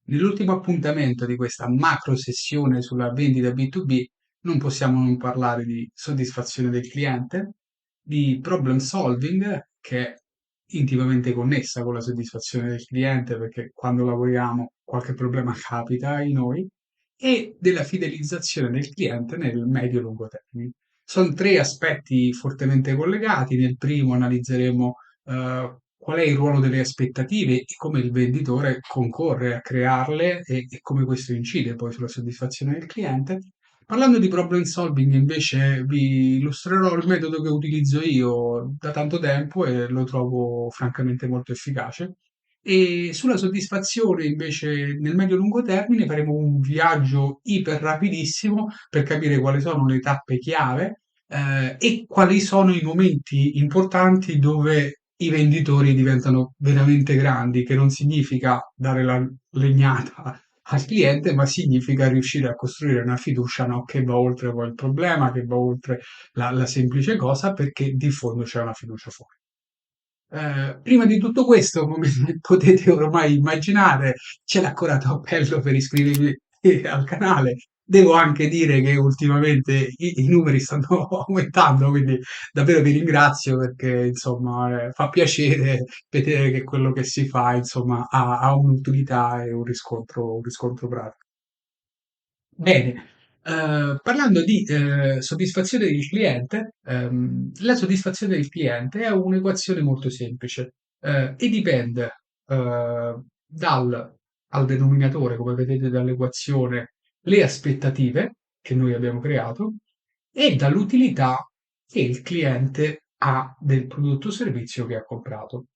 Nell'ultimo appuntamento di questa macro sessione sulla vendita B2B non possiamo non parlare di soddisfazione del cliente, di problem solving, che è intimamente connessa con la soddisfazione del cliente, perché quando lavoriamo qualche problema capita ai noi, e della fidelizzazione del cliente nel medio-lungo termine. Sono tre aspetti fortemente collegati. Nel primo analizzeremo qual è il ruolo delle aspettative e come il venditore concorre a crearle e come questo incide poi sulla soddisfazione del cliente. Parlando di problem solving, invece, vi illustrerò il metodo che utilizzo io da tanto tempo e lo trovo francamente molto efficace. E sulla soddisfazione, invece, nel medio-lungo termine faremo un viaggio iper rapidissimo per capire quali sono le tappe chiave e quali sono i momenti importanti dove i venditori diventano veramente grandi, che non significa dare la legnata al cliente, ma significa riuscire a costruire una fiducia, no, che va oltre poi il problema, che va oltre la semplice cosa, perché di fondo c'è una fiducia fuori. Prima di tutto questo, come potete ormai immaginare, c'è l'ancora appello per iscrivervi al canale. Devo anche dire che ultimamente i numeri stanno aumentando, quindi davvero vi ringrazio perché insomma fa piacere vedere che quello che si fa insomma ha un'utilità e un riscontro pratico. Bene, parlando di soddisfazione del cliente, la soddisfazione del cliente è un'equazione molto semplice e dipende dal al denominatore, come vedete dall'equazione, le aspettative che noi abbiamo creato e dall'utilità che il cliente ha del prodotto o servizio che ha comprato.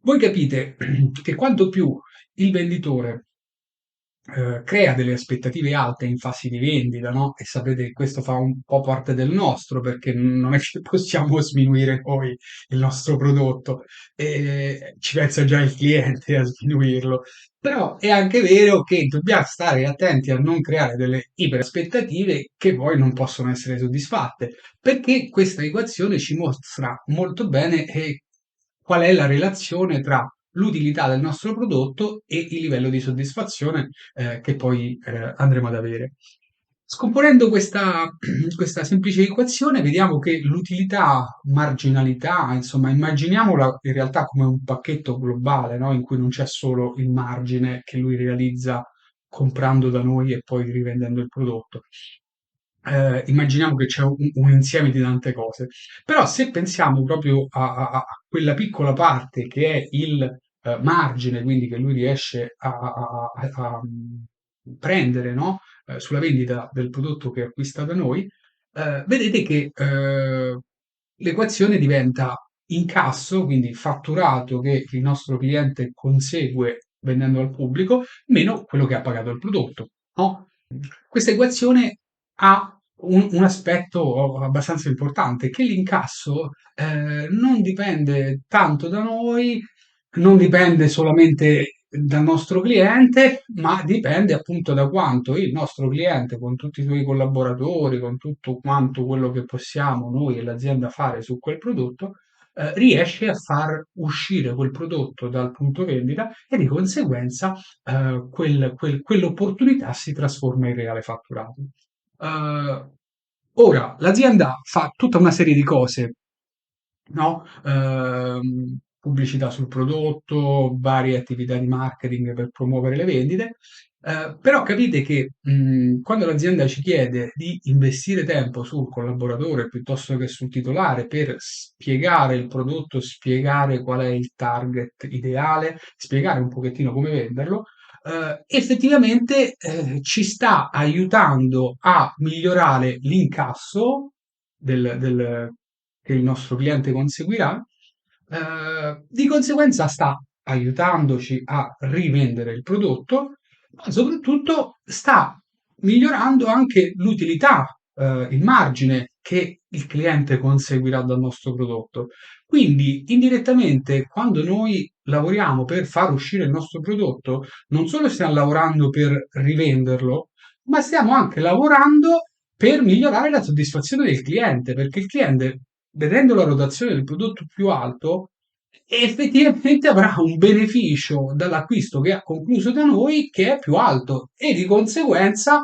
Voi capite che quanto più il venditore crea delle aspettative alte in fase di vendita, no? E sapete che questo fa un po' parte del nostro, perché non è che possiamo sminuire noi il nostro prodotto, ci pensa già il cliente a sminuirlo. Però è anche vero che dobbiamo stare attenti a non creare delle iperaspettative che poi non possono essere soddisfatte, perché questa equazione ci mostra molto bene qual è la relazione tra l'utilità del nostro prodotto e il livello di soddisfazione che poi andremo ad avere. Scomponendo questa semplice equazione, vediamo che l'utilità, marginalità, insomma, immaginiamola in realtà come un pacchetto globale, no? In cui non c'è solo il margine che lui realizza comprando da noi e poi rivendendo il prodotto. Immaginiamo che c'è un insieme di tante cose. Però se pensiamo proprio a quella piccola parte che è il margine, quindi che lui riesce a prendere, no? Sulla vendita del prodotto che acquista da noi, vedete che l'equazione diventa incasso, quindi fatturato che il nostro cliente consegue vendendo al pubblico, meno quello che ha pagato il prodotto, no? Questa equazione ha un aspetto abbastanza importante, che l'incasso non dipende tanto da noi, non dipende solamente dal nostro cliente, ma dipende appunto da quanto il nostro cliente, con tutti i suoi collaboratori, con tutto quanto quello che possiamo noi e l'azienda fare su quel prodotto, riesce a far uscire quel prodotto dal punto vendita e di conseguenza quell'opportunità si trasforma in reale fatturato. Eh, ora, l'azienda fa tutta una serie di cose, no? Pubblicità sul prodotto, varie attività di marketing per promuovere le vendite. Però capite che quando l'azienda ci chiede di investire tempo sul collaboratore piuttosto che sul titolare per spiegare il prodotto, spiegare qual è il target ideale, spiegare un pochettino come venderlo, effettivamente ci sta aiutando a migliorare l'incasso che il nostro cliente conseguirà, di conseguenza sta aiutandoci a rivendere il prodotto, ma soprattutto sta migliorando anche l'utilità, il margine che il cliente conseguirà dal nostro prodotto. Quindi, indirettamente, quando noi lavoriamo per far uscire il nostro prodotto, non solo stiamo lavorando per rivenderlo, ma stiamo anche lavorando per migliorare la soddisfazione del cliente, perché il cliente, vedendo la rotazione del prodotto più alto, e effettivamente avrà un beneficio dall'acquisto che ha concluso da noi che è più alto e di conseguenza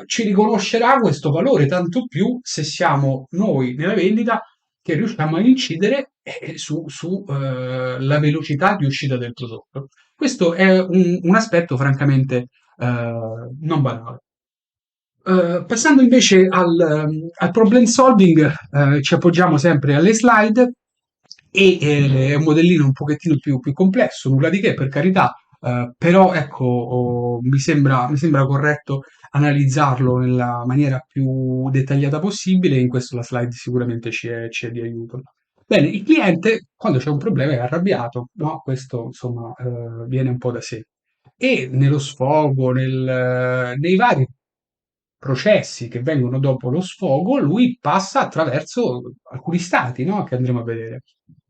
ci riconoscerà questo valore, tanto più se siamo noi nella vendita che riusciamo a incidere la velocità di uscita del prodotto. Questo è un aspetto francamente non banale. Passando invece al problem solving, ci appoggiamo sempre alle slide e è un modellino un pochettino più complesso, nulla di che per carità, però ecco, mi sembra corretto analizzarlo nella maniera più dettagliata possibile, e in questo la slide sicuramente ci è di aiuto. Bene, il cliente quando c'è un problema è arrabbiato, no? Questo insomma viene un po' da sé. E nello sfogo, nei vari processi che vengono dopo lo sfogo, lui passa attraverso alcuni stati, no? Che andremo a vedere.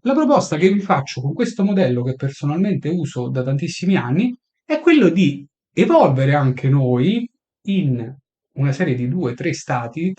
La proposta che vi faccio con questo modello che personalmente uso da tantissimi anni è quello di evolvere anche noi in una serie di due, tre stati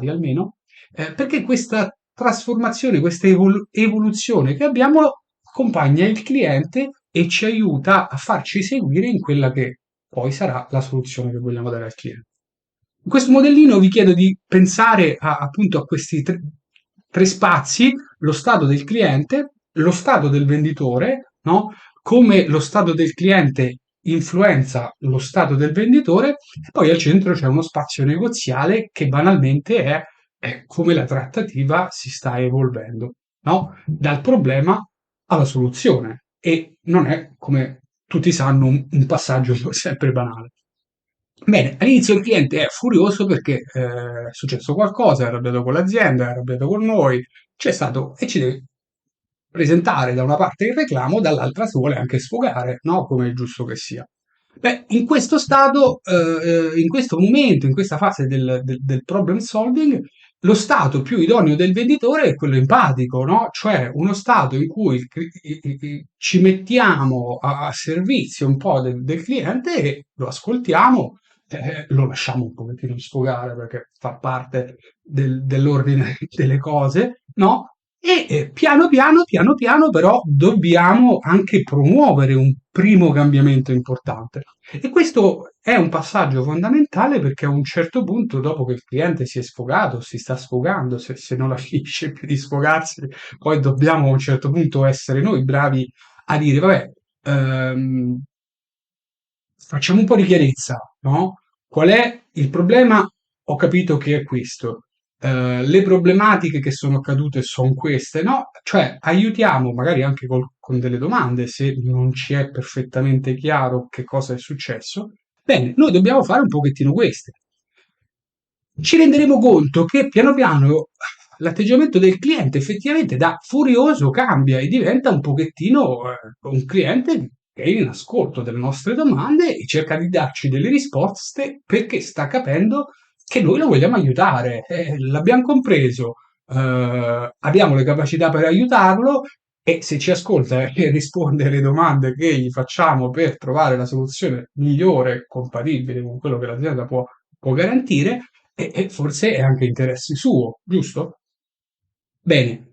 almeno, perché questa trasformazione, questa evoluzione che abbiamo accompagna il cliente e ci aiuta a farci seguire in quella che poi sarà la soluzione che vogliamo dare al cliente. In questo modellino vi chiedo di pensare appunto a questi tre spazi, lo stato del cliente, lo stato del venditore, no? Come lo stato del cliente influenza lo stato del venditore, e poi al centro c'è uno spazio negoziale che banalmente è come la trattativa si sta evolvendo, no? Dal problema alla soluzione. E non è, come tutti sanno, un passaggio sempre banale. Bene, all'inizio il cliente è furioso perché è successo qualcosa, è arrabbiato con l'azienda, è arrabbiato con noi, c'è stato e ci deve presentare da una parte il reclamo, dall'altra si vuole anche sfogare, no? Come è giusto che sia. Beh, in questo stato, in questo momento, in questa fase del problem solving, lo stato più idoneo del venditore è quello empatico, no? Cioè uno stato in cui ci mettiamo a servizio un po' del cliente e lo ascoltiamo, lo lasciamo un pochettino sfogare perché fa parte dell'ordine delle cose, no? E piano piano però dobbiamo anche promuovere un primo cambiamento importante. E questo è un passaggio fondamentale perché a un certo punto, dopo che il cliente si è sfogato, si sta sfogando, se non la finisce più di sfogarsi, poi dobbiamo a un certo punto essere noi bravi a dire, vabbè, ehm, facciamo un po' di chiarezza, no? Qual è il problema? Ho capito che è questo. Le problematiche che sono accadute sono queste, no? Cioè, aiutiamo magari anche con delle domande se non ci è perfettamente chiaro che cosa è successo. Bene, noi dobbiamo fare un pochettino queste. Ci renderemo conto che piano piano l'atteggiamento del cliente effettivamente da furioso cambia e diventa un pochettino un cliente che è in ascolto delle nostre domande e cerca di darci delle risposte perché sta capendo che noi lo vogliamo aiutare. L'abbiamo compreso, abbiamo le capacità per aiutarlo e se ci ascolta e risponde alle domande che gli facciamo per trovare la soluzione migliore, compatibile con quello che l'azienda può garantire, e forse è anche interesse suo, giusto? Bene,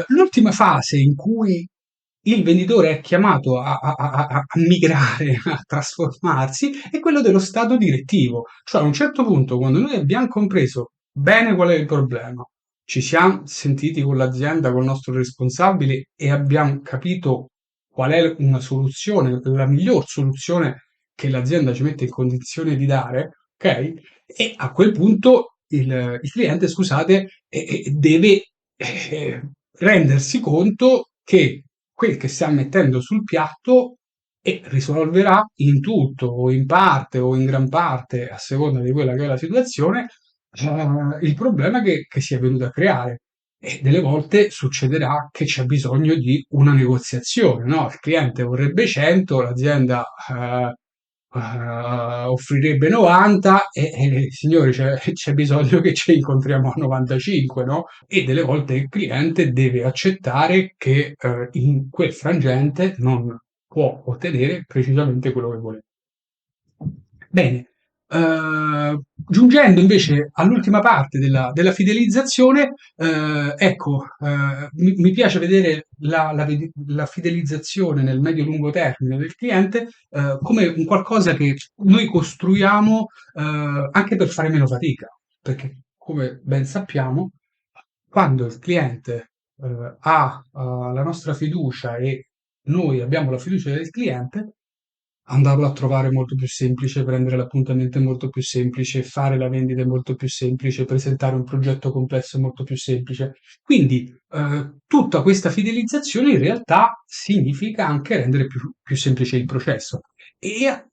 l'ultima fase in cui il venditore è chiamato a migrare, a trasformarsi, è quello dello stato direttivo. Cioè, a un certo punto, quando noi abbiamo compreso bene qual è il problema, ci siamo sentiti con l'azienda, con il nostro responsabile e abbiamo capito qual è una soluzione, la miglior soluzione che l'azienda ci mette in condizione di dare, ok? E a quel punto il cliente, scusate, deve rendersi conto che quel che stiamo mettendo sul piatto risolverà in tutto o in parte o in gran parte, a seconda di quella che è la situazione, il problema che si è venuto a creare. E delle volte succederà che c'è bisogno di una negoziazione, no? Il cliente vorrebbe 100, l'azienda offrirebbe 90 signori c'è bisogno che ci incontriamo a 95, no? E delle volte il cliente deve accettare che in quel frangente non può ottenere precisamente quello che vuole. Bene, Giungendo invece all'ultima parte della fidelizzazione, ecco, mi piace vedere la fidelizzazione nel medio-lungo termine del cliente come un qualcosa che noi costruiamo anche per fare meno fatica, perché come ben sappiamo, quando il cliente ha la nostra fiducia e noi abbiamo la fiducia del cliente, andarlo a trovare è molto più semplice, prendere l'appuntamento è molto più semplice, fare la vendita è molto più semplice, presentare un progetto complesso è molto più semplice. Quindi tutta questa fidelizzazione in realtà significa anche rendere più semplice il processo. E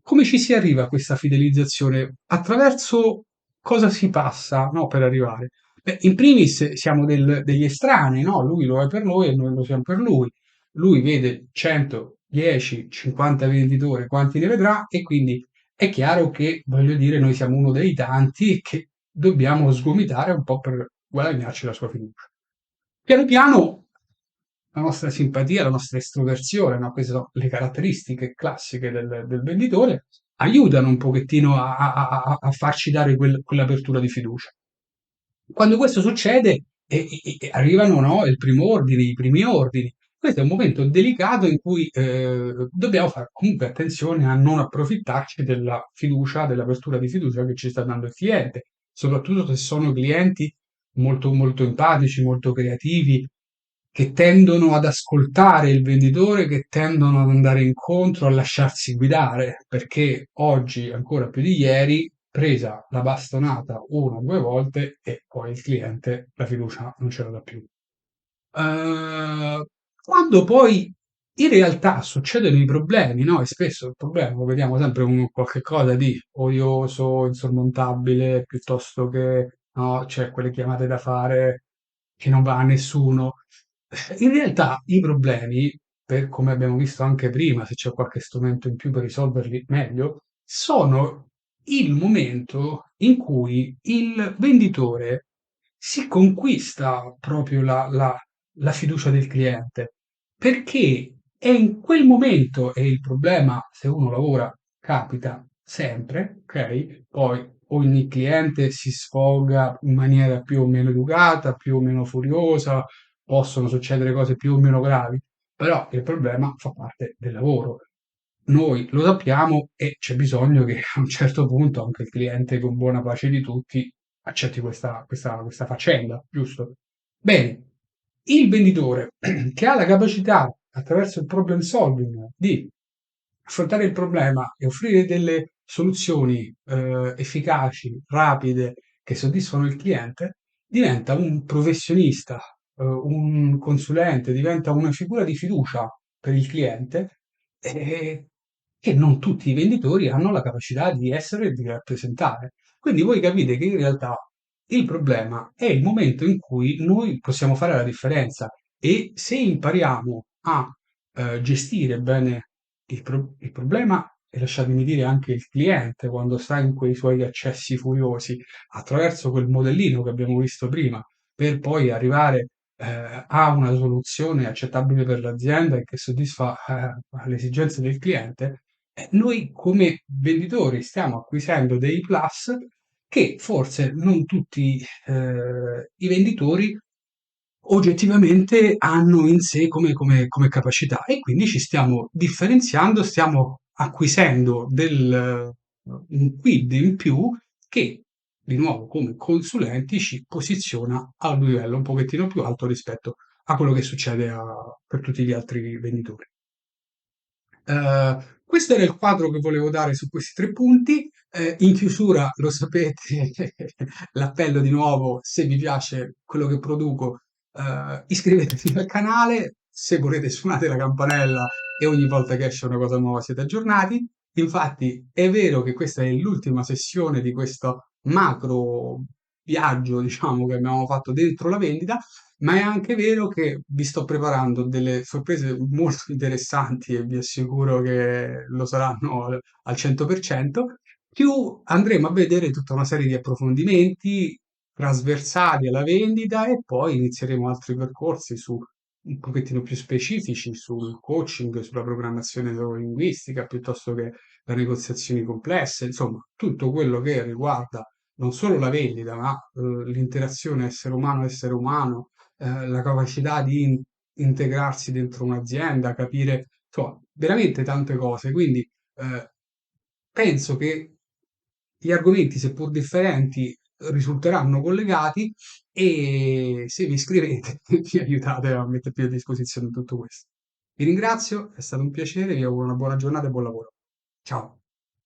come ci si arriva a questa fidelizzazione? Attraverso cosa si passa, no, per arrivare? Beh, in primis siamo degli estranei, no? Lui lo è per noi e noi lo siamo per lui. Lui vede 100, 10, 50 venditori, quanti ne vedrà, e quindi è chiaro che, voglio dire, noi siamo uno dei tanti che dobbiamo sgomitare un po' per guadagnarci la sua fiducia. Piano piano la nostra simpatia, la nostra estroversione, no? Queste sono le caratteristiche classiche del venditore, aiutano un pochettino a farci dare quell'apertura di fiducia. Quando questo succede, arrivano, no, il primo ordine, i primi ordini. Questo è un momento delicato in cui dobbiamo fare comunque attenzione a non approfittarci della fiducia, dell'apertura di fiducia che ci sta dando il cliente, soprattutto se sono clienti molto, molto empatici, molto creativi, che tendono ad ascoltare il venditore, che tendono ad andare incontro, a lasciarsi guidare, perché oggi, ancora più di ieri, presa la bastonata una o due volte e poi il cliente la fiducia non ce la dà più. Quando poi in realtà succedono i problemi, no? E spesso il problema lo vediamo sempre come qualche cosa di odioso, insormontabile, piuttosto che no, c'è quelle chiamate da fare che non va a nessuno. In realtà i problemi, per come abbiamo visto anche prima, se c'è qualche strumento in più per risolverli meglio, sono il momento in cui il venditore si conquista proprio la fiducia del cliente, perché è in quel momento, e il problema se uno lavora capita sempre, ok? Poi ogni cliente si sfoga in maniera più o meno educata, più o meno furiosa, possono succedere cose più o meno gravi, però il problema fa parte del lavoro. Noi lo sappiamo e c'è bisogno che a un certo punto anche il cliente, con buona pace di tutti, accetti questa faccenda, giusto? Bene, il venditore che ha la capacità, attraverso il problem solving, di affrontare il problema e offrire delle soluzioni efficaci, rapide, che soddisfano il cliente, diventa un professionista, un consulente, diventa una figura di fiducia per il cliente eh, che non tutti i venditori hanno la capacità di essere e di rappresentare. Quindi voi capite che in realtà il problema è il momento in cui noi possiamo fare la differenza e se impariamo a gestire bene il problema e lasciatemi dire anche il cliente quando sta in quei suoi accessi furiosi attraverso quel modellino che abbiamo visto prima per poi arrivare ha una soluzione accettabile per l'azienda e che soddisfa le esigenze del cliente, noi come venditori stiamo acquisendo dei plus che forse non tutti i venditori oggettivamente hanno in sé come capacità e quindi ci stiamo differenziando, stiamo acquisendo un quid in più che di nuovo come consulenti ci posiziona a un livello un pochettino più alto rispetto a quello che succede per tutti gli altri venditori. Questo era il quadro che volevo dare su questi tre punti. In chiusura, lo sapete, l'appello di nuovo, se vi piace quello che produco, iscrivetevi al canale, se volete suonate la campanella e ogni volta che esce una cosa nuova siete aggiornati. Infatti è vero che questa è l'ultima sessione di questo macro viaggio, diciamo, che abbiamo fatto dentro la vendita, ma è anche vero che vi sto preparando delle sorprese molto interessanti e vi assicuro che lo saranno al 100%. Più andremo a vedere tutta una serie di approfondimenti trasversali alla vendita e poi inizieremo altri percorsi su un pochettino più specifici sul coaching, sulla programmazione neurolinguistica, piuttosto che le negoziazioni complesse, insomma, tutto quello che riguarda non solo la vendita, ma l'interazione essere umano, la capacità di integrarsi dentro un'azienda, capire, insomma, veramente tante cose. Quindi penso che gli argomenti, seppur differenti, risulteranno collegati e se vi iscrivete mi aiutate a mettervi a disposizione tutto questo. Vi ringrazio, è stato un piacere, vi auguro una buona giornata e buon lavoro. Ciao.